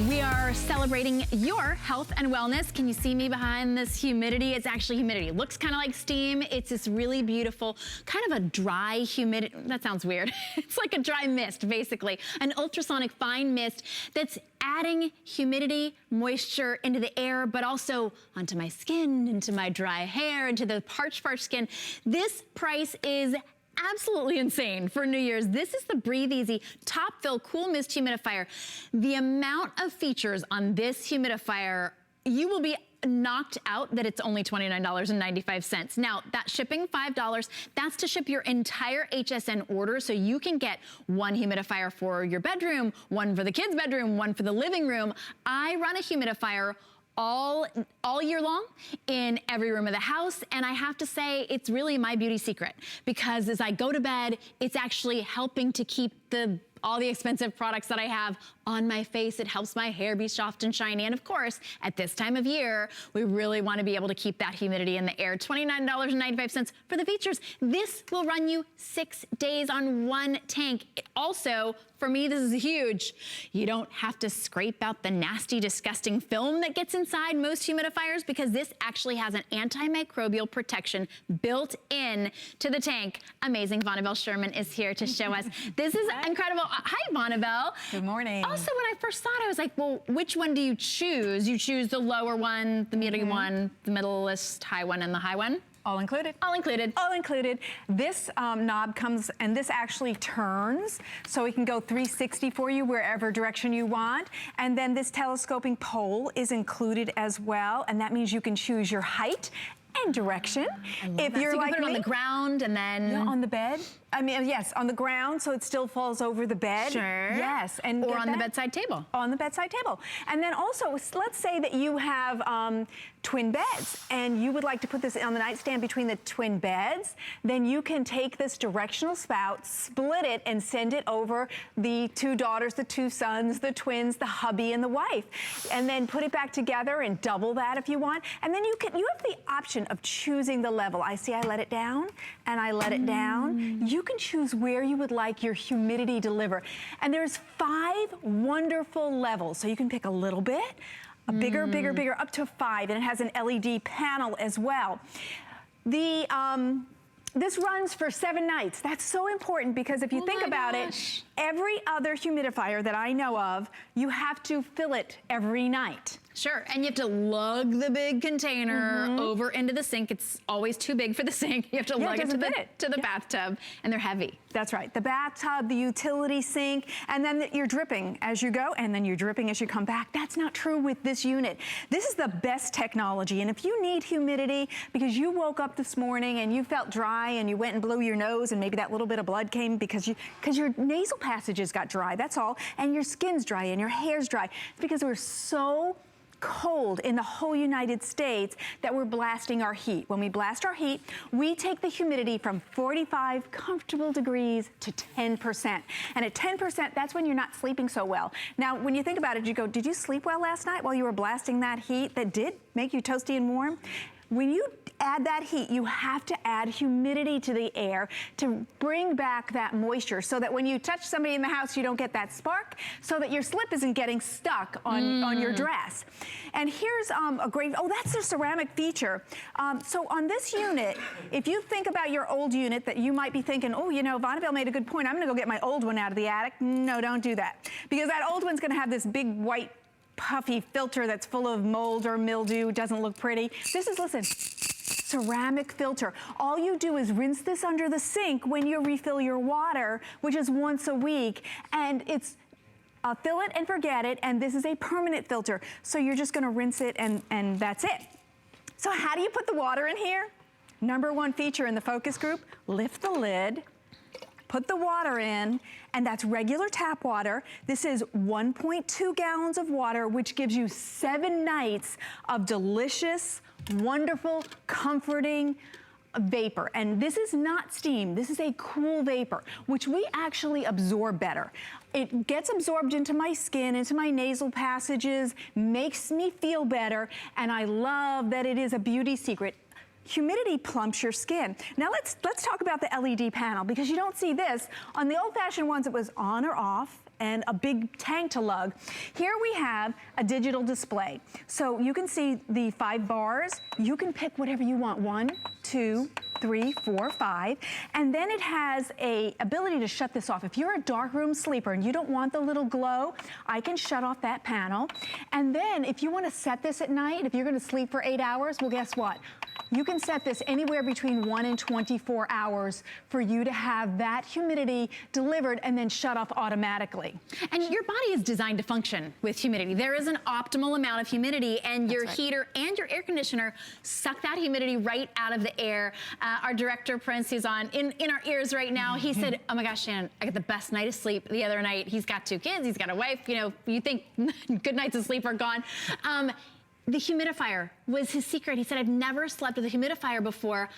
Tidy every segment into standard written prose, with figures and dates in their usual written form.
We are celebrating your health and wellness. Can you see me behind this humidity? It's actually humidity. It looks kind of like steam. It's this really beautiful, kind of a dry humidity. That sounds weird. It's like a dry mist, basically. An ultrasonic fine mist that's adding humidity, moisture into the air, but also onto my skin, into my dry hair, into the parched skin. This price is absolutely insane for New Year's. This is the Breathe Easy TopFill Cool Mist Humidifier. The amount of features on this humidifier, you will be knocked out that it's only $29.95. Now, that shipping $5, that's to ship your entire HSN order, so you can get one humidifier for your bedroom, one for the kids' bedroom, one for the living room. I run a humidifier all year long in every room of the house, and I have to say it's really my beauty secret, because as I go to bed, it's actually helping to keep all the expensive products that I have on my face. It helps my hair be soft and shiny. And of course, at this time of year, we really want to be able to keep that humidity in the air. $29.95 for the features. This will run you 6 days on one tank. Also, for me, this is huge. You don't have to scrape out the nasty, disgusting film that gets inside most humidifiers, because this actually has an antimicrobial protection built in to the tank. Amazing. Vonabelle Sherman is here to show us. This is incredible. Hi, Vonabelle. Good morning. Also, when I first saw it, I was like, well, which one do you choose? You choose the lower one, the medium one, the middle-ist high one, and the high one? All included. All included. All included. This knob comes, and this actually turns, so it can go 360 for you wherever direction you want. And then this telescoping pole is included as well, and that means you can choose your height and direction. If you're so you like can put it me, on the ground and then... Yeah, on the bed. I mean, yes, on the ground, so it still falls over the bed. Sure. Yes. And or on the bedside table. On the bedside table. And then also, let's say that you have twin beds, and you would like to put this on the nightstand between the twin beds, then you can take this directional spout, split it, and send it over the two daughters, the two sons, the twins, the hubby, and the wife. And then put it back together and double that if you want. And then you have the option of choosing the level. I let it down, and I let it down. You can choose where you would like your humidity delivered. And there's 5 wonderful levels. So you can pick a little bit, a bigger, bigger, bigger, up to 5, and it has an LED panel as well. This runs for 7 nights. That's so important, because if you think about it, every other humidifier that I know of, you have to fill it every night. Sure, and you have to lug the big container over into the sink. It's always too big for the sink. You have to lug it to the bathtub, and they're heavy. That's right, the bathtub, the utility sink, and then you're dripping as you go, and then you're dripping as you come back. That's not true with this unit. This is the best technology, and if you need humidity because you woke up this morning and you felt dry and you went and blew your nose and maybe that little bit of blood came because your nasal passages got dry, that's all, and your skin's dry and your hair's dry. It's because we're so cold in the whole United States that we're blasting our heat. When we blast our heat, we take the humidity from 45 comfortable degrees to 10%. And at 10%, that's when you're not sleeping so well. Now, when you think about it, you go, did you sleep well last night while you were blasting that heat that did make you toasty and warm? When you add that heat, you have to add humidity to the air to bring back that moisture, so that when you touch somebody in the house, you don't get that spark, so that your slip isn't getting stuck on your dress. And here's a great, that's a ceramic feature. So on this unit, if you think about your old unit that you might be thinking, oh, you know, Vonabelle made a good point, I'm gonna go get my old one out of the attic. No, don't do that. Because that old one's gonna have this big white puffy filter that's full of mold or mildew, doesn't look pretty. This is, listen, ceramic filter. All you do is rinse this under the sink when you refill your water, which is once a week, and it's fill it and forget it, and this is a permanent filter. So you're just gonna rinse it and that's it. So how do you put the water in here? Number 1 feature in the focus group, lift the lid, put the water in, and that's regular tap water. This is 1.2 gallons of water, which gives you 7 nights of delicious, wonderful, comforting vapor. And this is not steam, this is a cool vapor, which we actually absorb better. It gets absorbed into my skin, into my nasal passages, makes me feel better, and I love that it is a beauty secret. Humidity plumps your skin. Now let's talk about the LED panel, because you don't see this. On the old-fashioned ones, it was on or off, and a big tank to lug. Here we have a digital display. So you can see the 5 bars. You can pick whatever you want. 1, 2, 3, 4, 5. And then it has a ability to shut this off. If you're a darkroom sleeper and you don't want the little glow, I can shut off that panel. And then if you want to set this at night, if you're going to sleep for 8 hours, well, guess what? You can set this anywhere between 1 and 24 hours for you to have that humidity delivered and then shut off automatically. And your body is designed to function with humidity. There is an optimal amount of humidity, and your heater and your air conditioner suck that humidity right out of the air. Our director, Prince, who's on in our ears right now, he said, oh my gosh, Shannon, I got the best night of sleep the other night. He's got 2 kids, he's got a wife, you know, you think good nights of sleep are gone. The humidifier was his secret. He said, I've never slept with a humidifier before.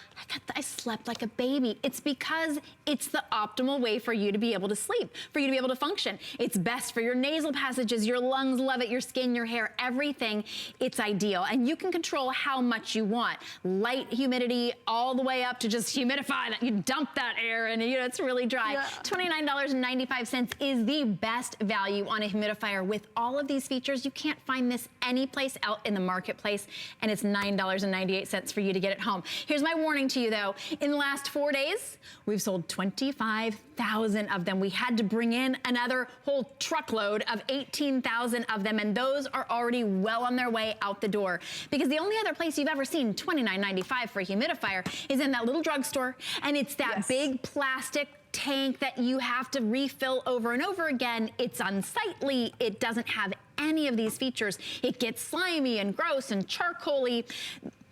I slept like a baby. It's because it's the optimal way for you to be able to sleep, for you to be able to function. It's best for your nasal passages, your lungs love it, your skin, your hair, everything. It's ideal. And you can control how much you want. Light humidity all the way up to just humidify that. You dump that air and you know, it's really dry. Yeah. $29.95 is the best value on a humidifier. With all of these features, you can't find this anyplace else in the marketplace, and it's $9.98 for you to get it home. Here's my warning to you though. In the last 4 days, we've sold 25,000 of them. We had to bring in another whole truckload of 18,000 of them, and those are already well on their way out the door. Because the only other place you've ever seen $29.95 for a humidifier is in that little drugstore, and it's that big plastic tank that you have to refill over and over again. It's unsightly. It doesn't have any of these features. It gets slimy and gross and charcoaly.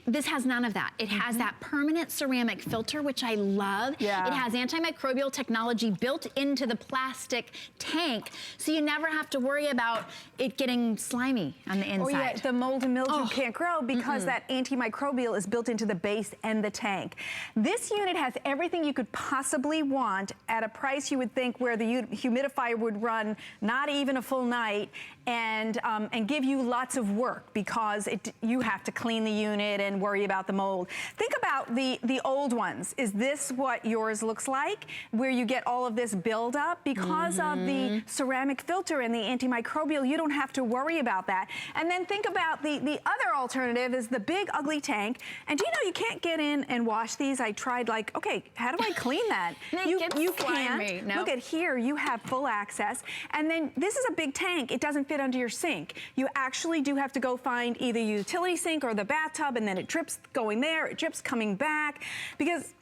This has none of that. It has that permanent ceramic filter, which I love. Yeah. It has antimicrobial technology built into the plastic tank, so you never have to worry about it getting slimy on the inside. Or yet the mold and mildew can't grow because that antimicrobial is built into the base and the tank. This unit has everything you could possibly want at a price you would think where the humidifier would run not even a full night and give you lots of work because you have to clean the unit and worry about the mold. Think about the old ones. Is this what yours looks like, where you get all of this buildup? Because of the ceramic filter and the antimicrobial, you don't have to worry about that. And then think about the other alternative is the big ugly tank. And do you know you can't get in and wash these? I tried, like, okay, how do I clean that? you can't. No. Look at here, you have full access. And then this is a big tank. It doesn't fit under your sink. You actually do have to go find either your utility sink or the bathtub, and then it drips going there, it drips coming back, because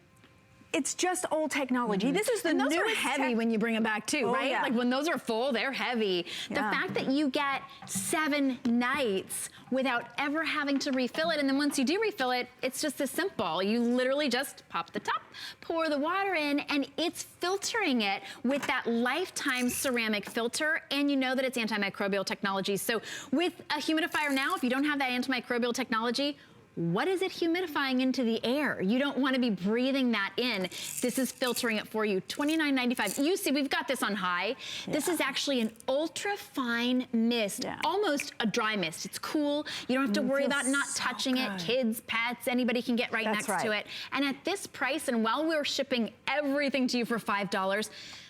it's just old technology. This is the and those newest are heavy when you bring them back too, right? Yeah. Like when those are full, they're heavy. The fact that you get 7 nights without ever having to refill it, and then once you do refill it, it's just as simple. You literally just pop the top, pour the water in, and it's filtering it with that lifetime ceramic filter, and you know that it's antimicrobial technology. So with a humidifier now, if you don't have that antimicrobial technology, what is it humidifying into the air? You don't want to be breathing that in. This is filtering it for you. $29.95. You see, we've got this on high. Yeah. This is actually an ultra fine mist, almost a dry mist. It's cool. You don't have to worry about not touching it. Kids, pets, anybody can get right next to it. And at this price, and while we're shipping everything to you for $5,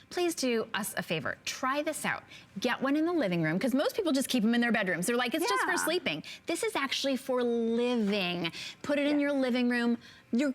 please do us a favor. Try this out. Get one in the living room, because most people just keep them in their bedrooms. They're like, it's just for sleeping. This is actually for living. Put it in your living room. Your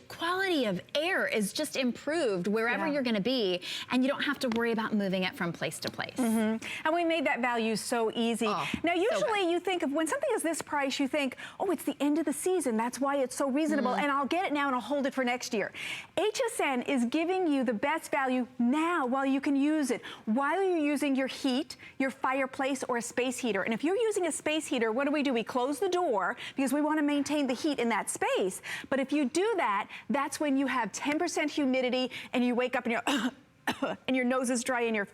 quality of air is just improved wherever you're gonna be, and you don't have to worry about moving it from place to place. And we made that value so easy. Now, usually you think of when something is this price, you think, oh, it's the end of the season. That's why it's so reasonable, and I'll get it now and I'll hold it for next year. HSN is giving you the best value now while you can use it, while you're using your heat, your fireplace, or a space heater. And if you're using a space heater, what do? We close the door because we want to maintain the heat in that space. But if you do that, that's when you have 10% humidity and you wake up and you're and your nose is dry and your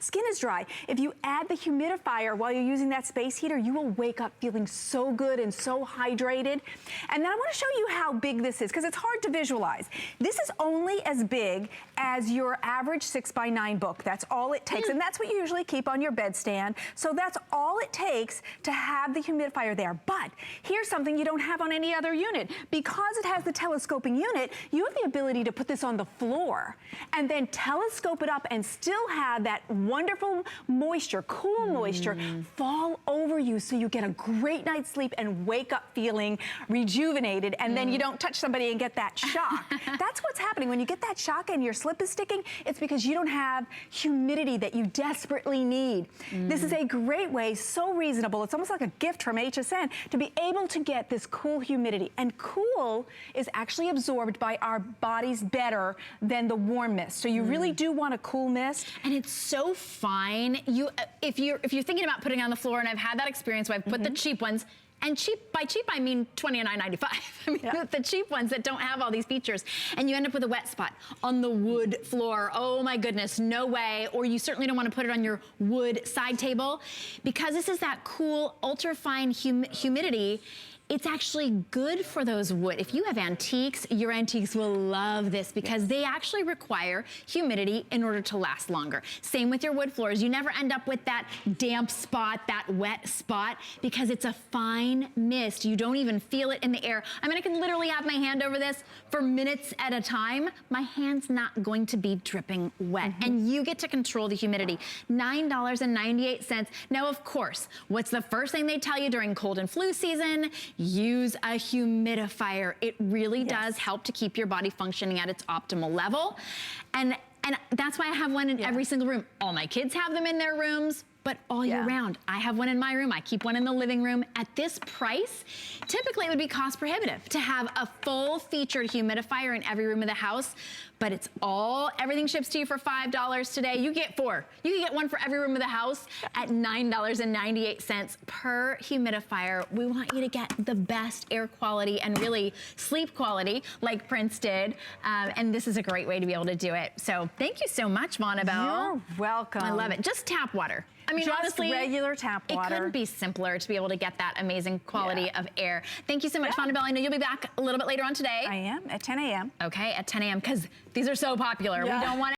skin is dry. If you add the humidifier while you're using that space heater, you will wake up feeling so good and so hydrated. And then I want to show you how big this is, because it's hard to visualize. This is only as big as your average 6x9 book. That's all it takes. And that's what you usually keep on your bedstand. So that's all it takes to have the humidifier there. But here's something you don't have on any other unit. Because it has the telescoping unit, you have the ability to put this on the floor and then telescope it up and still have have that wonderful moisture, cool moisture, fall over you so you get a great night's sleep and wake up feeling rejuvenated, and then you don't touch somebody and get that shock. That's what's happening. When you get that shock and your slip is sticking, it's because you don't have humidity that you desperately need. This is a great way, so reasonable, it's almost like a gift from HSN, to be able to get this cool humidity. And cool is actually absorbed by our bodies better than the warm mist. So you really do want a cool mist. And it's so fine. If you're thinking about putting it on the floor, and I've had that experience where I've put the cheap ones, and by cheap I mean $29.95. I mean the cheap ones that don't have all these features, and you end up with a wet spot on the wood floor. Oh my goodness, no way. Or you certainly don't want to put it on your wood side table, because this is that cool ultra-fine humidity. It's actually good for those wood. If you have antiques, your antiques will love this, because they actually require humidity in order to last longer. Same with your wood floors. You never end up with that damp spot, that wet spot, because it's a fine mist. You don't even feel it in the air. I mean, I can literally have my hand over this for minutes at a time. My hand's not going to be dripping wet. And you get to control the humidity. $9.98. Now, of course, what's the first thing they tell you during cold and flu season? Use a humidifier. It really does help to keep your body functioning at its optimal level. And that's why I have one in every single room. All my kids have them in their rooms, but all year round. I have one in my room. I keep one in the living room. At this price, typically it would be cost prohibitive to have a full featured humidifier in every room of the house, but everything ships to you for $5 today. You get 4. You can get one for every room of the house at $9.98 per humidifier. We want you to get the best air quality and really sleep quality like Prince did. And this is a great way to be able to do it. So thank you so much, Vonabelle. You're welcome. I love it. Just tap water. I mean, just honestly, regular tap water. It couldn't be simpler to be able to get that amazing quality of air. Thank you so much, Vonabelle. I know you'll be back a little bit later on today. I am, at 10 a.m. Okay, at 10 a.m., because these are so popular. We don't want